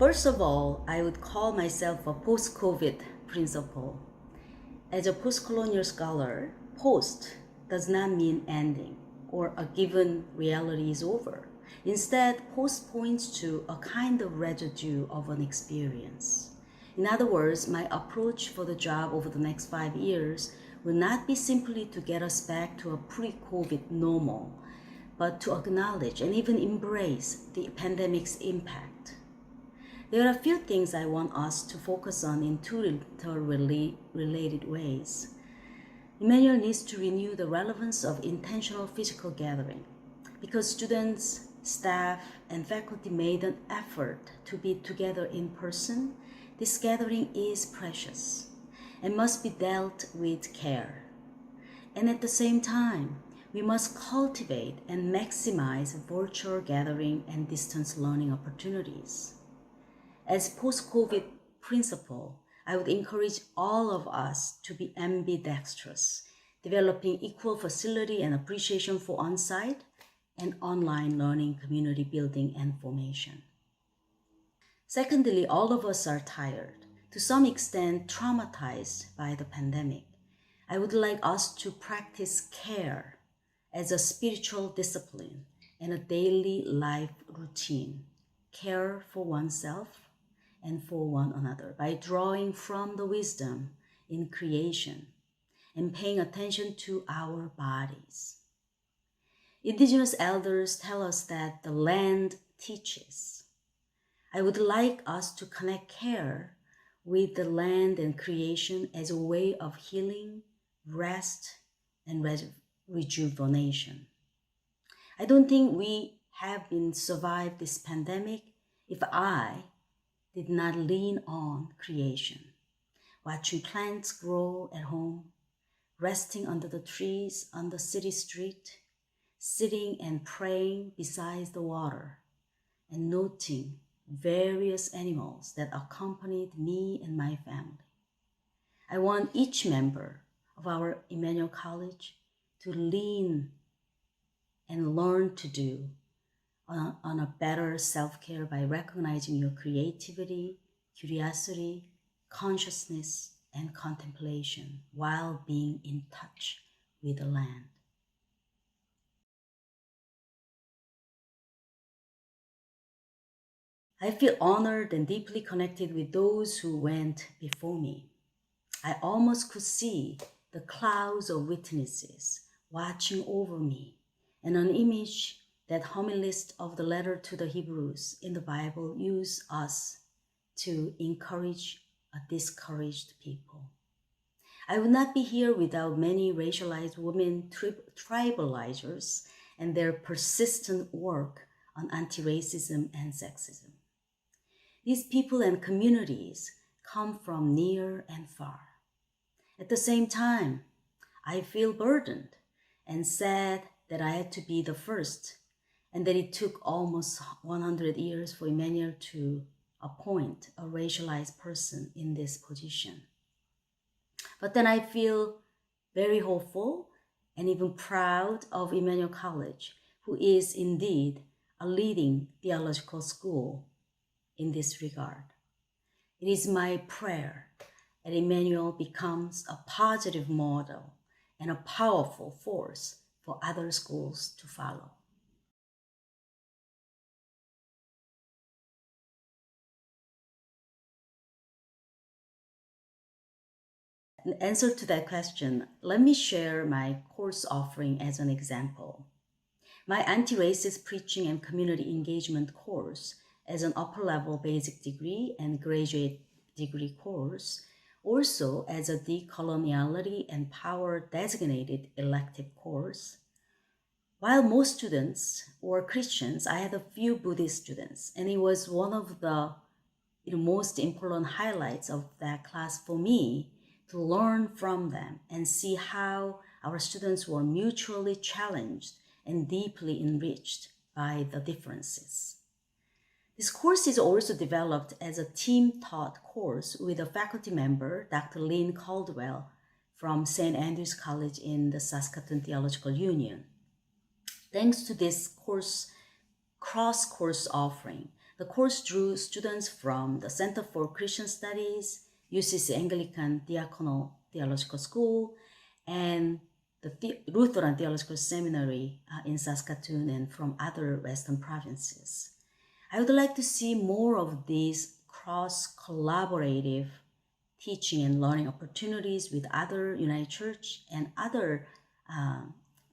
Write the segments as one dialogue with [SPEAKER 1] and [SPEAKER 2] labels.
[SPEAKER 1] First of all, I would call myself a post-COVID principal. As a post-colonial scholar, post does not mean ending or a given reality is over. Instead, post points to a kind of residue of an experience. In other words, my approach for the job over the next 5 years will not be simply to get us back to a pre-COVID normal, but to acknowledge and even embrace the pandemic's impact. There are a few things I want us to focus on in two interrelated ways. Emmanuel needs to renew the relevance of intentional physical gathering because students, staff, and faculty made an effort to be together in person. This gathering is precious and must be dealt with care. And at the same time, we must cultivate and maximize virtual gathering and distance learning opportunities. As post-COVID principal, I would encourage all of us to be ambidextrous, developing equal facility and appreciation for on-site and online learning, community building, and formation. Secondly, all of us are tired, to some extent traumatized by the pandemic. I would like us to practice care as a spiritual discipline and a daily life routine. Care for oneself and for one another by drawing from the wisdom in creation and paying attention to our bodies. Indigenous elders tell us that the land teaches. I would like us to connect care with the land and creation as a way of healing, rest, and rejuvenation. I don't think we have been survived this pandemic if I did not lean on creation, watching plants grow at home, resting under the trees on the city street, sitting and praying beside the water, and noting various animals that accompanied me and my family. I want each member of our Emmanuel College to lean and learn to do on a better self-care by recognizing your creativity, curiosity, consciousness, and contemplation while being in touch with the land. I feel honored and deeply connected with those who went before me. I almost could see the clouds of witnesses watching over me, and an image that homilist of the letter to the Hebrews in the Bible use us to encourage a discouraged people. I would not be here without many racialized women tribalizers and their persistent work on anti-racism and sexism. These people and communities come from near and far. At the same time, I feel burdened and sad that I had to be the first and that it took almost 100 years for Emmanuel to appoint a racialized person in this position. But then I feel very hopeful and even proud of Emmanuel College, who is indeed a leading theological school in this regard. It is my prayer that Emmanuel becomes a positive model and a powerful force for other schools to follow. In answer to that question, let me share my course offering as an example. My anti-racist preaching and community engagement course as an upper-level basic degree and graduate degree course, also as a decoloniality and power designated elective course. While most students were Christians, I had a few Buddhist students, and it was one of the most important highlights of that class for me to learn from them and see how our students were mutually challenged and deeply enriched by the differences. This course is also developed as a team-taught course with a faculty member, Dr. Lynn Caldwell, from St. Andrew's College in the Saskatoon Theological Union. Thanks to this cross-course offering, The course drew students from the Center for Christian Studies, UCC Anglican Diaconal Theological School, and the Lutheran Theological Seminary in Saskatoon and from other Western provinces. I would like to see more of these cross-collaborative teaching and learning opportunities with other United Church and other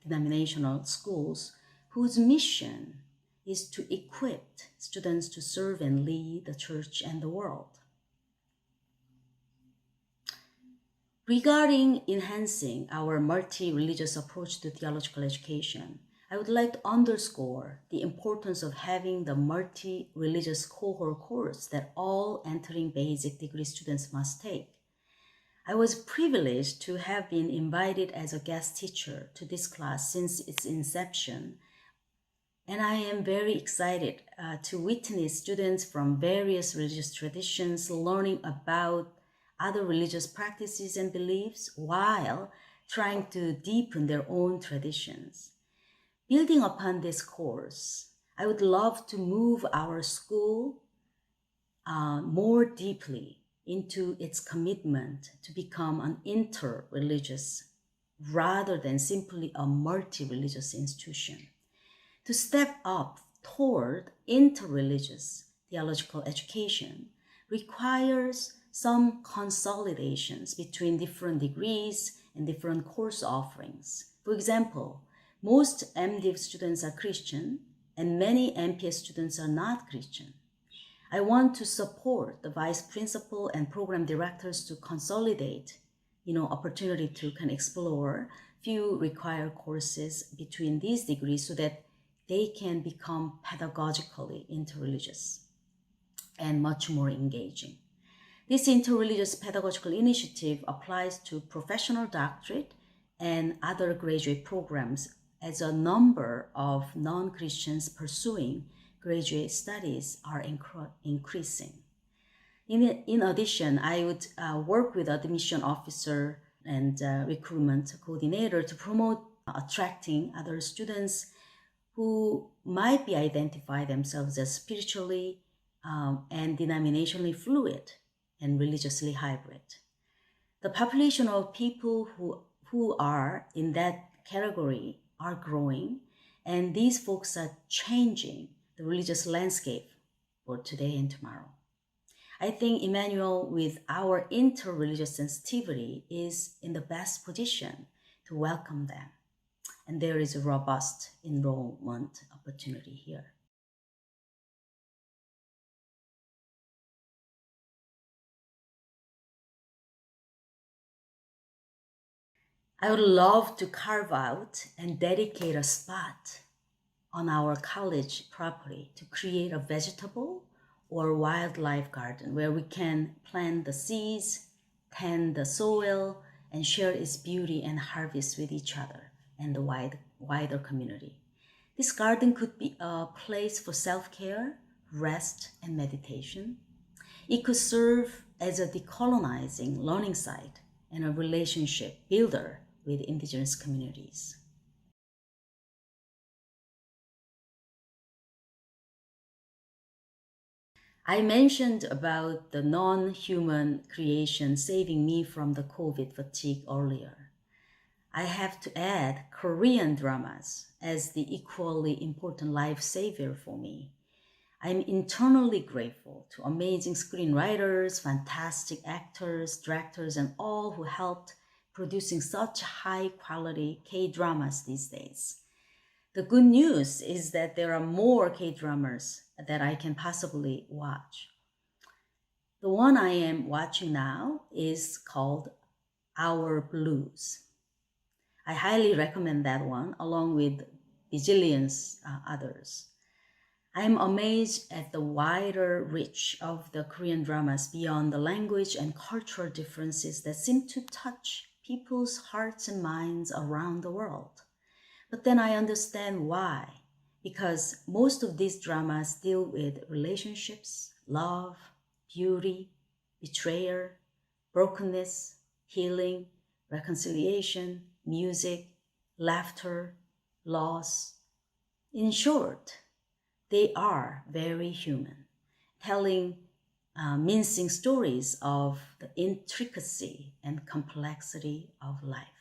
[SPEAKER 1] denominational schools whose mission is to equip students to serve and lead the church and the world. Regarding enhancing our multi-religious approach to theological education, I would like to underscore the importance of having the multi-religious cohort course that all entering basic degree students must take. I was privileged to have been invited as a guest teacher to this class since its inception, and I am very excited to witness students from various religious traditions learning about other religious practices and beliefs while trying to deepen their own traditions. Building upon this course, I would love to move our school more deeply into its commitment to become an inter-religious rather than simply a multi-religious institution. To step up toward inter-religious theological education requires some consolidations between different degrees and different course offerings. For example, most MDiv students are Christian and many MPS students are not Christian. I want to support the vice principal and program directors to consolidate, opportunity to explore few required courses between these degrees so that they can become pedagogically interreligious and much more engaging. This interreligious pedagogical initiative applies to professional doctorate and other graduate programs as a number of non-Christians pursuing graduate studies are increasing. In addition, I would work with admission officer and recruitment coordinator to promote attracting other students who might be identify themselves as spiritually and denominationally fluid and religiously hybrid. The population of people who are in that category are growing, and these folks are changing the religious landscape for today and tomorrow. I think Emmanuel, with our interreligious sensitivity, is in the best position to welcome them. And there is a robust enrollment opportunity here. I would love to carve out and dedicate a spot on our college property to create a vegetable or wildlife garden where we can plant the seeds, tend the soil, and share its beauty and harvest with each other and the wider community. This garden could be a place for self-care, rest, and meditation. It could serve as a decolonizing learning site and a relationship builder with indigenous communities. I mentioned about the non-human creation saving me from the COVID fatigue earlier. I have to add Korean dramas as the equally important lifesaver for me. I'm internally grateful to amazing screenwriters, fantastic actors, directors, and all who helped producing such high-quality K-dramas these days. The good news is that there are more K-dramas that I can possibly watch. The one I am watching now is called Our Blues. I highly recommend that one along with bajillions others. I am amazed at the wider reach of the Korean dramas beyond the language and cultural differences that seem to touch people's hearts and minds around the world. But then I understand why, because most of these dramas deal with relationships, love, beauty, betrayal, brokenness, healing, reconciliation, music, laughter, loss. In short, they are very human. telling mincing stories of the intricacy and complexity of life.